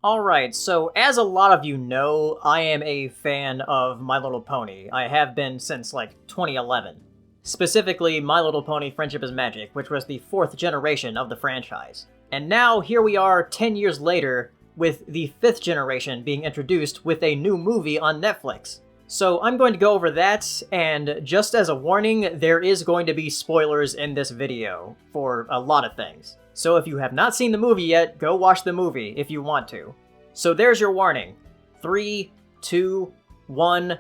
Alright, so as a lot of you know, I am a fan of My Little Pony. I have been since like 2011. Specifically, My Little Pony Friendship is Magic, which was the 4th generation of the franchise. And now, here we are 10 years later, with the 5th generation being introduced with a new movie on Netflix. So I'm going to go over that, and just as a warning, there is going to be spoilers in this video for a lot of things. So if you have not seen the movie yet, go watch the movie if you want to. So there's your warning. 3, 2, 1,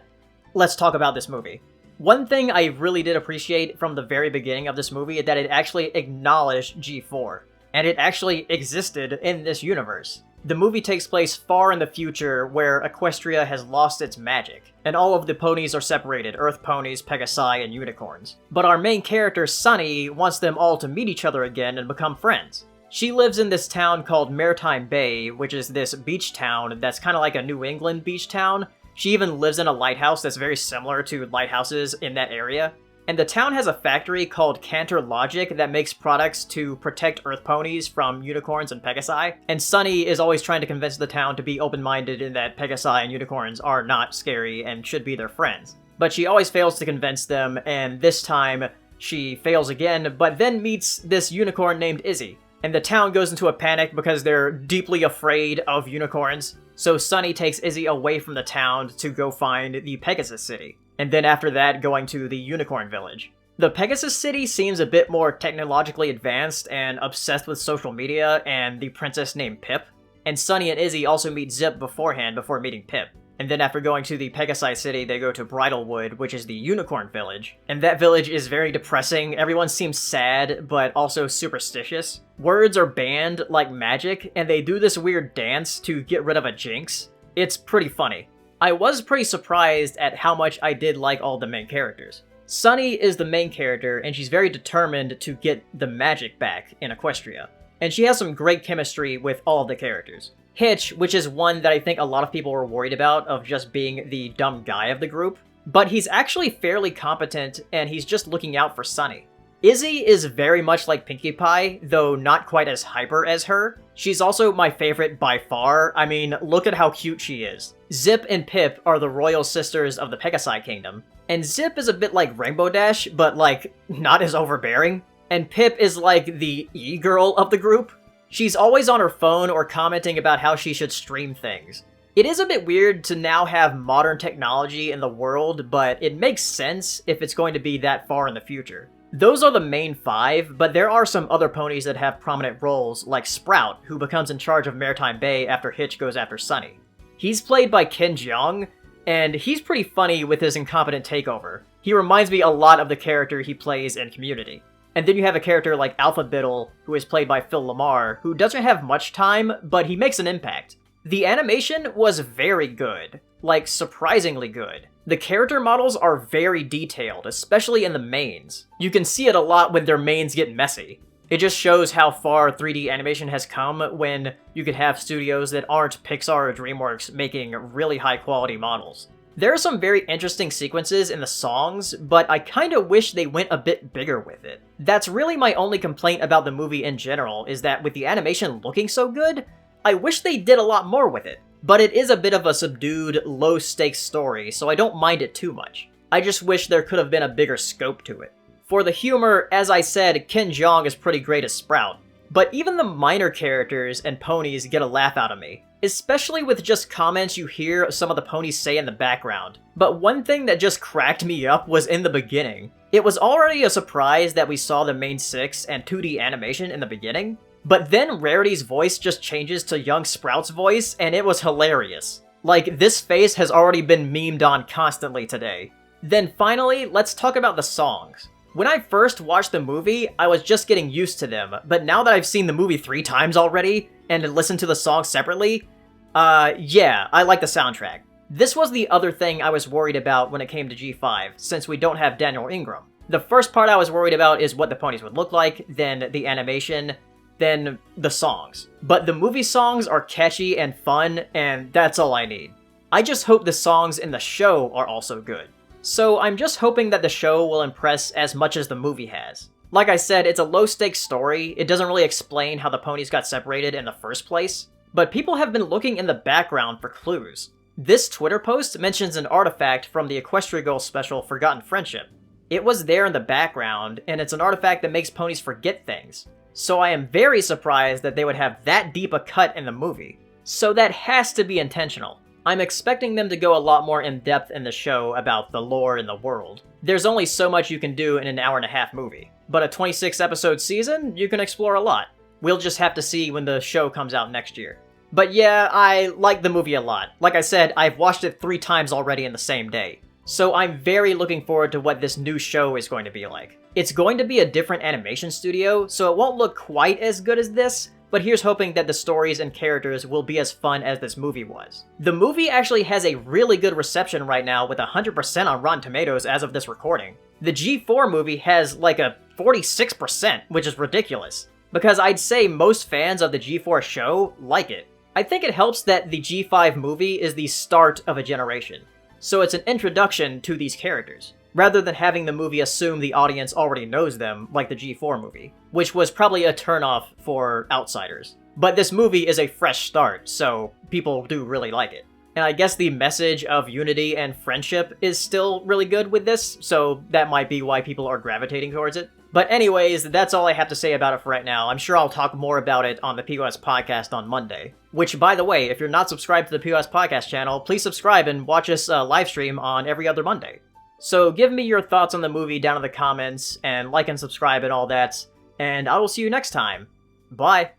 let's talk about this movie. One thing I really did appreciate from the very beginning of this movie is that it actually acknowledged G4, and it actually existed in this universe. The movie takes place far in the future where Equestria has lost its magic, and all of the ponies are separated, Earth ponies, Pegasi, and unicorns. But our main character, Sunny, wants them all to meet each other again and become friends. She lives in this town called Maritime Bay, which is this beach town that's kind of like a New England beach town. She even lives in a lighthouse that's very similar to lighthouses in that area. And the town has a factory called Cantor Logic that makes products to protect Earth ponies from unicorns and Pegasi. And Sunny is always trying to convince the town to be open-minded in that Pegasi and unicorns are not scary and should be their friends. But she always fails to convince them, and this time she fails again, but then meets this unicorn named Izzy. And the town goes into a panic because they're deeply afraid of unicorns. So Sunny takes Izzy away from the town to go find the Pegasus City. And then after that, going to the Unicorn Village. The Pegasus City seems a bit more technologically advanced and obsessed with social media and the princess named Pipp. And Sunny and Izzy also meet Zipp beforehand before meeting Pipp. And then after going to the Pegasi City, they go to Bridalwood, which is the Unicorn Village. And that village is very depressing. Everyone seems sad, but also superstitious. Words are banned like magic, and they do this weird dance to get rid of a jinx. It's pretty funny. I was pretty surprised at how much I did like all the main characters. Sunny is the main character, and she's very determined to get the magic back in Equestria. And she has some great chemistry with all of the characters. Hitch, which is one that I think a lot of people were worried about of just being the dumb guy of the group, but he's actually fairly competent, and he's just looking out for Sunny. Izzy is very much like Pinkie Pie, though not quite as hyper as her. She's also my favorite by far. I mean, look at how cute she is. Zipp and Pipp are the royal sisters of the Pegasi Kingdom, and Zipp is a bit like Rainbow Dash, but like, not as overbearing. And Pipp is like the e-girl of the group. She's always on her phone or commenting about how she should stream things. It is a bit weird to now have modern technology in the world, but it makes sense if it's going to be that far in the future. Those are the main 5, but there are some other ponies that have prominent roles, like Sprout, who becomes in charge of Maritime Bay after Hitch goes after Sunny. He's played by Ken Jeong, and he's pretty funny with his incompetent takeover. He reminds me a lot of the character he plays in Community. And then you have a character like Alpha Biddle, who is played by Phil Lamar, who doesn't have much time, but he makes an impact. The animation was very good. Like, surprisingly good. The character models are very detailed, especially in the mains. You can see it a lot when their mains get messy. It just shows how far 3D animation has come when you could have studios that aren't Pixar or DreamWorks making really high quality models. There are some very interesting sequences in the songs, but I kinda wish they went a bit bigger with it. That's really my only complaint about the movie in general, is that with the animation looking so good, I wish they did a lot more with it. But it is a bit of a subdued, low-stakes story, so I don't mind it too much. I just wish there could have been a bigger scope to it. For the humor, as I said, Ken Jeong is pretty great as Sprout. But even the minor characters and ponies get a laugh out of me. Especially with just comments you hear some of the ponies say in the background. But one thing that just cracked me up was in the beginning. It was already a surprise that we saw the main 6 and 2D animation in the beginning, but then Rarity's voice just changes to young Sprout's voice, and it was hilarious. Like, this face has already been memed on constantly today. Then finally, let's talk about the songs. When I first watched the movie, I was just getting used to them, but now that I've seen the movie 3 times already, and listened to the songs separately, yeah, I like the soundtrack. This was the other thing I was worried about when it came to G5, since we don't have Daniel Ingram. The first part I was worried about is what the ponies would look like, then the animation, then the songs. But the movie songs are catchy and fun, and that's all I need. I just hope the songs in the show are also good. So I'm just hoping that the show will impress as much as the movie has. Like I said, it's a low-stakes story. It doesn't really explain how the ponies got separated in the first place. but people have been looking in the background for clues. This Twitter post mentions an artifact from the Equestria Girl special Forgotten Friendship. It was there in the background, and it's an artifact that makes ponies forget things. So I am very surprised that they would have that deep a cut in the movie. So that has to be intentional. I'm expecting them to go a lot more in depth in the show about the lore and the world. There's only so much you can do in an hour-and-a-half movie, but a 26-episode season, you can explore a lot. We'll just have to see when the show comes out next year. But yeah, I like the movie a lot. Like I said, I've watched it 3 times already in the same day. So I'm very looking forward to what this new show is going to be like. It's going to be a different animation studio, so it won't look quite as good as this, but here's hoping that the stories and characters will be as fun as this movie was. The movie actually has a really good reception right now with 100% on Rotten Tomatoes as of this recording. The G4 movie has like a 46%, which is ridiculous, because I'd say most fans of the G4 show like it. I think it helps that the G5 movie is the start of a generation, so it's an introduction to these characters, rather than having the movie assume the audience already knows them like the G4 movie, which was probably a turnoff for outsiders. But this movie is a fresh start, so people do really like it. And I guess the message of unity and friendship is still really good with this, so that might be why people are gravitating towards it. But anyways, that's all I have to say about it for right now. I'm sure I'll talk more about it on the POS podcast on Monday. Which, by the way, if you're not subscribed to the POS podcast channel, please subscribe and watch us live stream on every other Monday. So give me your thoughts on the movie down in the comments, and like and subscribe and all that, and I will see you next time. Bye!